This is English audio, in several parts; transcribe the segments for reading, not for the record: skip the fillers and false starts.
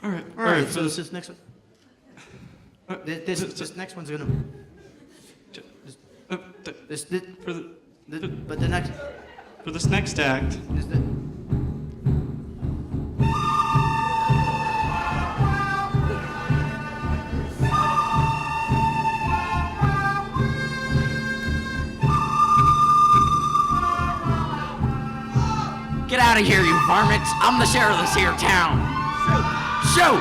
All right. So this next one. This next one's gonna. For the But the next. for this next act, This, the, Get out of here, you varmints! I'm the sheriff of this here town. Show!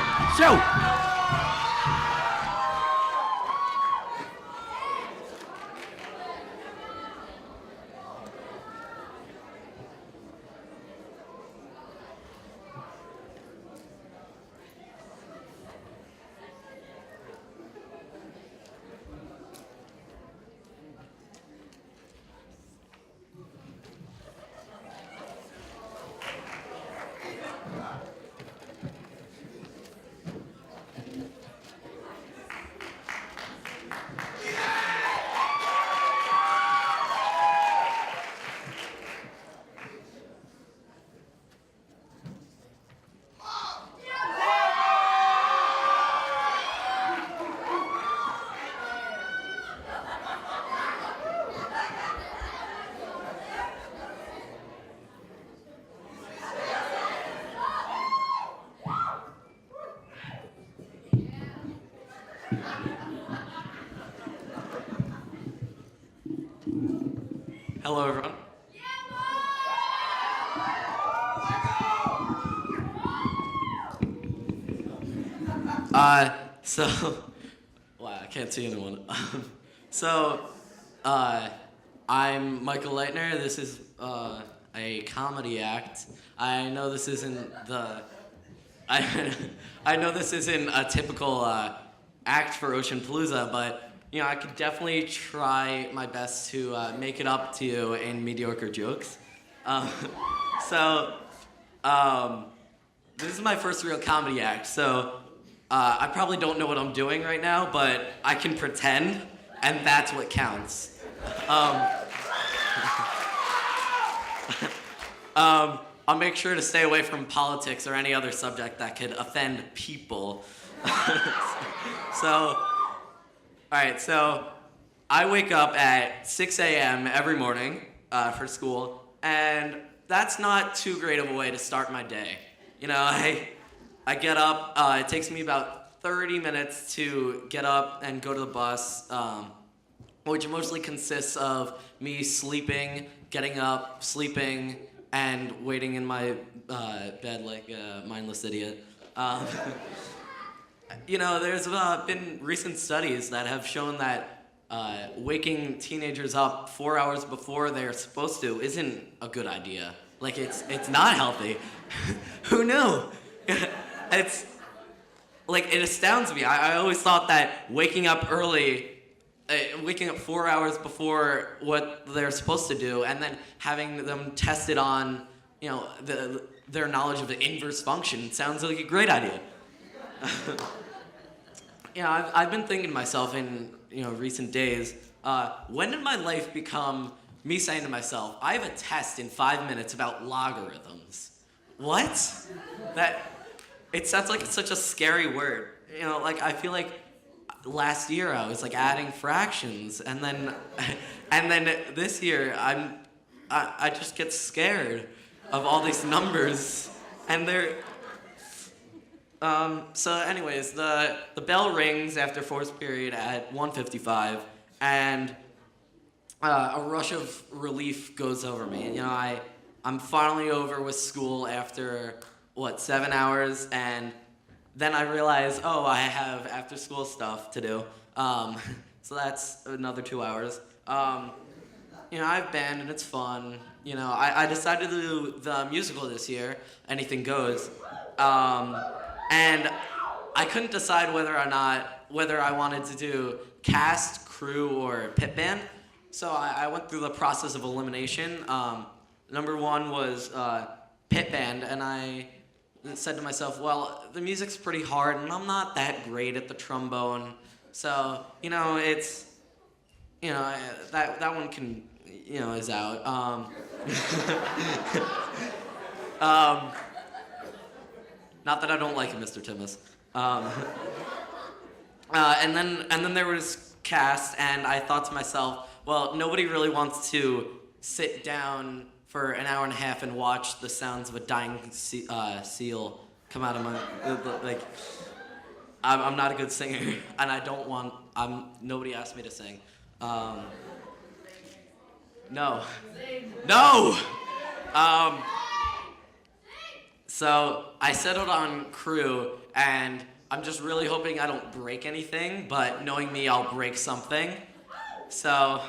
hello everyone. So, wow, I can't see anyone. I'm Michael Lietner. This is a comedy act. I know this isn't I know this isn't a typical act for Ocean Palooza, but I could definitely try my best to make it up to you in mediocre jokes. So, this is my first real comedy act, so I probably don't know what I'm doing right now, but I can pretend, and that's what counts. I'll make sure to stay away from politics or any other subject that could offend people. So I wake up at 6 a.m. every morning for school, and that's not too great of a way to start my day. I get up, it takes me about 30 minutes to get up and go to the bus, which mostly consists of me sleeping, getting up, sleeping, and waiting in my bed like a mindless idiot. There's been recent studies that have shown that waking teenagers up 4 hours before they're supposed to isn't a good idea. Like, it's not healthy. Who knew? It's, like, it astounds me. I always thought that waking up early, waking up 4 hours before what they're supposed to do, and then having them tested on, their knowledge of the inverse function sounds like a great idea. I've been thinking to myself in, recent days, when did my life become me saying to myself, I have a test in 5 minutes about logarithms? What? It sounds like it's such a scary word. I feel like last year I was like adding fractions, and then this year I just get scared of all these numbers, and they're. So anyways, the bell rings after fourth period at 1:55, and a rush of relief goes over me. I'm finally over with school after 7 hours, and then I realize, I have after school stuff to do. So that's another 2 hours. I have band and it's fun. I decided to do the musical this year, Anything Goes. And I couldn't decide whether I wanted to do cast, crew, or pit band. So I went through the process of elimination. Number one was pit band, and I said to myself, well, the music's pretty hard, and I'm not that great at the trombone. So, it's, that one can, is out. Not that I don't like it, Mr. Timmis. And then there was cast, and I thought to myself, well, nobody really wants to sit down for an hour and a half and watch the sounds of a dying seal come out of my like. I'm not a good singer, and I don't want. Nobody asked me to sing. No. So I settled on crew, and I'm just really hoping I don't break anything, but knowing me, I'll break something. So,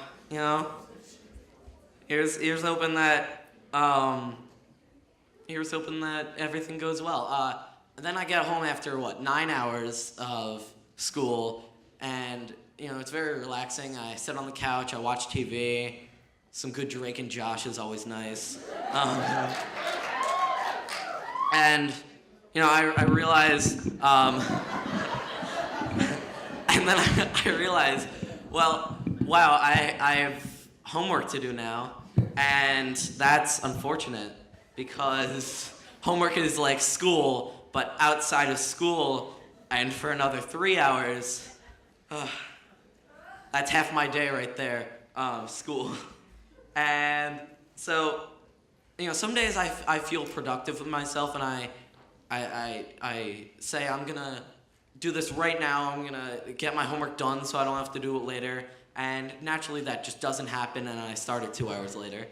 here's hoping that everything goes well. And then I get home after 9 hours of school, and it's very relaxing. I sit on the couch, I watch TV. Some good Drake and Josh is always nice. And I realize, and then I realize, well, wow, I have homework to do now, and that's unfortunate because homework is like school, but outside of school, and for another 3 hours, that's half my day right there, school. And so, some days I feel productive with myself, and I say I'm gonna do this right now. I'm gonna get my homework done so I don't have to do it later. And naturally, that just doesn't happen, and I start it 2 hours later.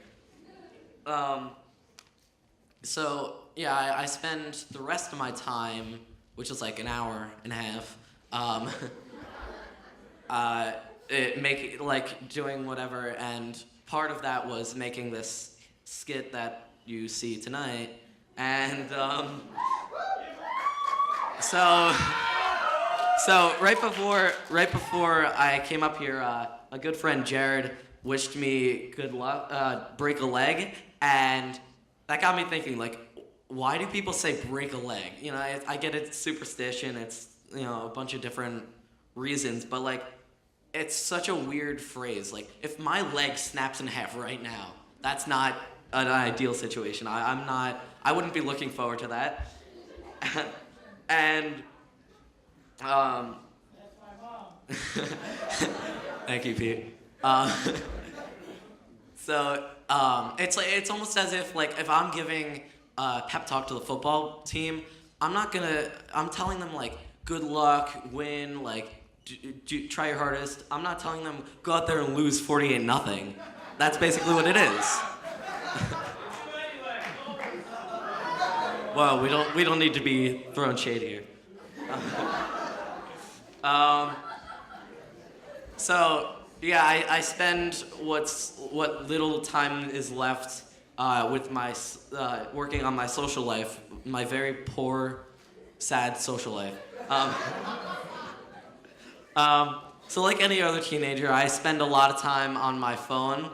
So yeah, I spend the rest of my time, which is like an hour and a half, doing whatever. And part of that was making this skit that you see tonight, and so right before I came up here, a good friend Jared wished me good luck, break a leg, and that got me thinking, like, why do people say break a leg? I get it's superstition, it's a bunch of different reasons, but like, it's such a weird phrase. Like, if my leg snaps in half right now, that's not an ideal situation. I wouldn't be looking forward to that. And thank you, Pete. So it's almost as if, like, if I'm giving a pep talk to the football team, I'm telling them, like, good luck, win, like, try your hardest. I'm not telling them go out there and lose 48-0. That's basically what it is. Well, we don't need to be throwing shade here. So yeah, I spend what little time is left with my working on my social life, my very poor, sad social life. So like any other teenager, I spend a lot of time on my phone.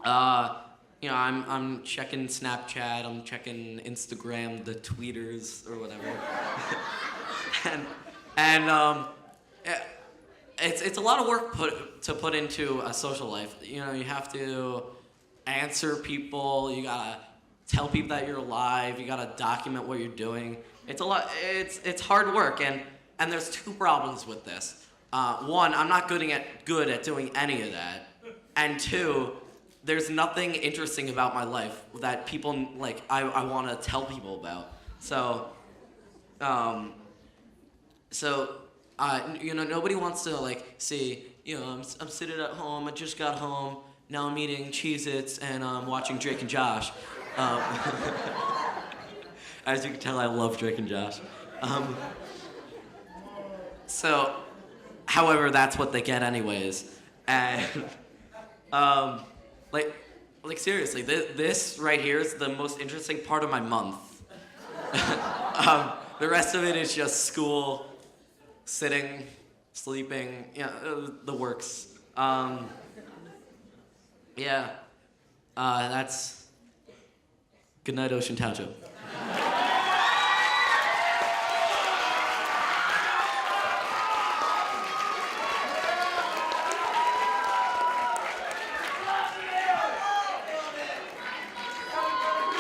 I'm checking Snapchat, I'm checking Instagram, the tweeters or whatever, and it's a lot of work to put into a social life. You have to answer people, you gotta tell people that you're alive, you gotta document what you're doing. It's a lot. It's hard work, and there's two problems with this. One, I'm not good at doing any of that, and two, there's nothing interesting about my life that people like. I want to tell people about. So, nobody wants to like see. I'm sitting at home. I just got home. Now I'm eating Cheez-Its and I'm watching Drake and Josh. As you can tell, I love Drake and Josh. However, that's what they get anyways. And, like seriously, this right here is the most interesting part of my month. The rest of it is just school, sitting, sleeping, the works. That's good night, Ocean Township.